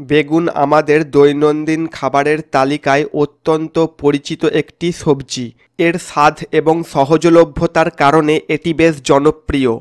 বেগুন আমাদের দৈনন্দিন খাবারের তালিকায় অত্যন্ত পরিচিত একটি সবজি। এর স্বাদ এবং সহজলভ্যতার কারণে এটি বেশ জনপ্রিয়।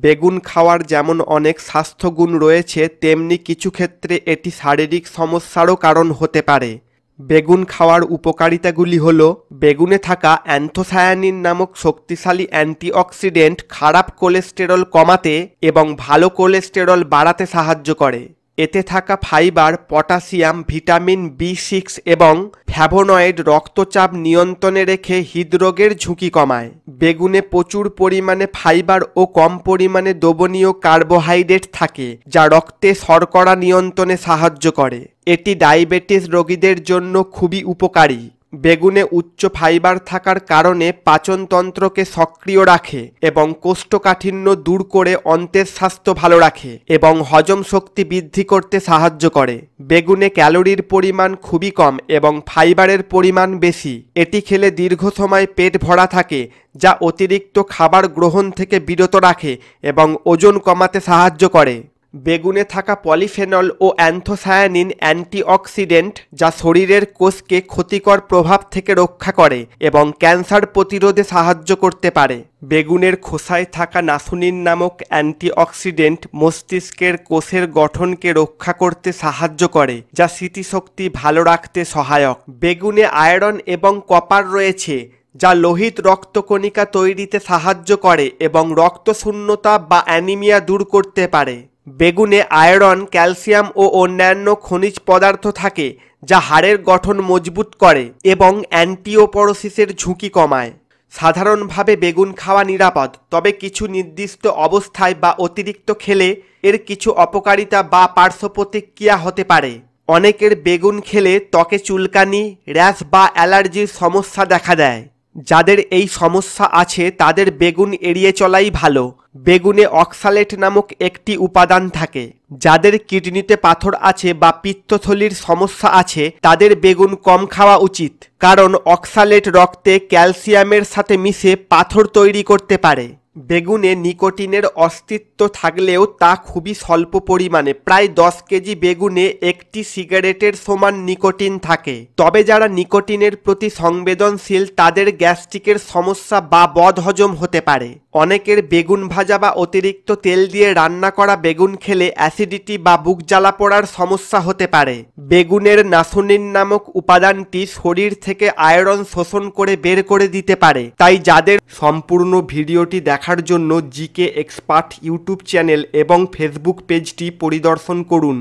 বেগুন খাওয়ার যেমন অনেক স্বাস্থ্যগুণ রয়েছে, তেমনি কিছু ক্ষেত্রে এটি শারীরিক সমস্যারও কারণ হতে পারে। বেগুন খাওয়ার উপকারিতাগুলি হল, বেগুনে থাকা অ্যান্থোসায়ানিন নামক শক্তিশালী অ্যান্টিঅক্সিডেন্ট খারাপ কোলেস্টেরল কমাতে এবং ভালো কোলেস্টেরল বাড়াতে সাহায্য করে। এতে থাকা ফাইবার, পটাশিয়াম, ভিটামিন বি6 এবং ফ্ল্যাভোনয়েড রক্তচাপ নিয়ন্ত্রণে রেখে হৃদরোগের ঝুঁকি কমায়। বেগুনে প্রচুর পরিমাণে ফাইবার ও কম পরিমাণে দ্রবণীয় কার্বোহাইড্রেট থাকে, যা রক্তে শর্করা নিয়ন্ত্রণে সাহায্য করে। এটি ডায়াবেটিস রোগীদের জন্য খুবই উপকারী। বেগুনে উচ্চ ফাইবার থাকার কারণে পাচনতন্ত্রকে সক্রিয় রাখে এবং কোষ্ঠকাঠিন্য দূর করে অন্ত্রের স্বাস্থ্য ভালো রাখে এবং হজম শক্তি বৃদ্ধি করতে সাহায্য করে। বেগুনে ক্যালোরির পরিমাণ খুবই কম এবং ফাইবারের পরিমাণ বেশি। এটি খেলে দীর্ঘ সময় পেট ভরা থাকে, যা অতিরিক্ত খাবার গ্রহণ থেকে বিরত রাখে এবং ওজন কমাতে সাহায্য করে। বেগুনে থাকা পলিফেনল ও অ্যান্থোসায়ানিন অ্যান্টিঅক্সিডেন্ট, যা শরীরের কোষকে ক্ষতিকর প্রভাব থেকে রক্ষা করে এবং ক্যান্সার প্রতিরোধে সাহায্য করতে পারে। বেগুনের খোসায় থাকা নাসুনিন নামক অ্যান্টিঅক্সিডেন্ট মস্তিষ্কের কোষের গঠনকে রক্ষা করতে সাহায্য করে, যা স্মৃতিশক্তি ভালো রাখতে সহায়ক। বেগুনে আয়রন এবং কপার রয়েছে, যা লোহিত রক্তকণিকা তৈরিতে সাহায্য করে এবং রক্তশূন্যতা বা অ্যানিমিয়া দূর করতে পারে। বেগুনে আয়রন, ক্যালসিয়াম ও অন্যান্য খনিজ পদার্থ থাকে, যা হাড়ের গঠন মজবুত করে এবং অ্যান্টিওপরোসিসের ঝুঁকি কমায়। সাধারণভাবে বেগুন খাওয়া নিরাপদ, তবে কিছু নির্দিষ্ট অবস্থায় বা অতিরিক্ত খেলে এর কিছু অপকারিতা বা পার্শ্বপ্রতিক্রিয়া হতে পারে। অনেকের বেগুন খেলে ত্বকে চুলকানি, র্যাশ বা অ্যালার্জির সমস্যা দেখা দেয়। যাদের এই সমস্যা আছে তাদের বেগুন এড়িয়ে চলাই ভালো। বেগুনে অক্সালেট নামক একটি উপাদান থাকে। যাদের কিডনিতে পাথর আছে বা পিত্তথলির সমস্যা আছে তাদের বেগুন কম খাওয়া উচিত, কারণ অক্সালেট রক্তে ক্যালসিয়ামের সাথে মিশে পাথর তৈরি করতে পারে। বেগুনে নিকোটিনের অস্তিত্ব থাকলেও তা খুবই স্বল্প পরিমাণে। প্রায় 10 কেজি বেগুনে একটি সিগারেটের সমান নিকোটিন থাকে। তবে যারা নিকোটিনের প্রতি সংবেদনশীল তাদের গ্যাস্ট্রিকের সমস্যা বা বদহজম হতে পারে। অনেকের বেগুন ভাজা বা অতিরিক্ত তেল দিয়ে রান্না করা বেগুন খেলে অ্যাসিডিটি বা বুক জ্বালা পোড়ার সমস্যা হতে পারে। বেগুনের নাসুনিন নামক উপাদানটি শরীর থেকে আয়রন শোষণ করে বের করে দিতে পারে। তাই যাদের সম্পূর্ণ ভিডিওটি দেখার জন্য জিকে এক্সপার্ট ইউটিউব চ্যানেল এবং ফেসবুক পেজটি পরিদর্শন করুন।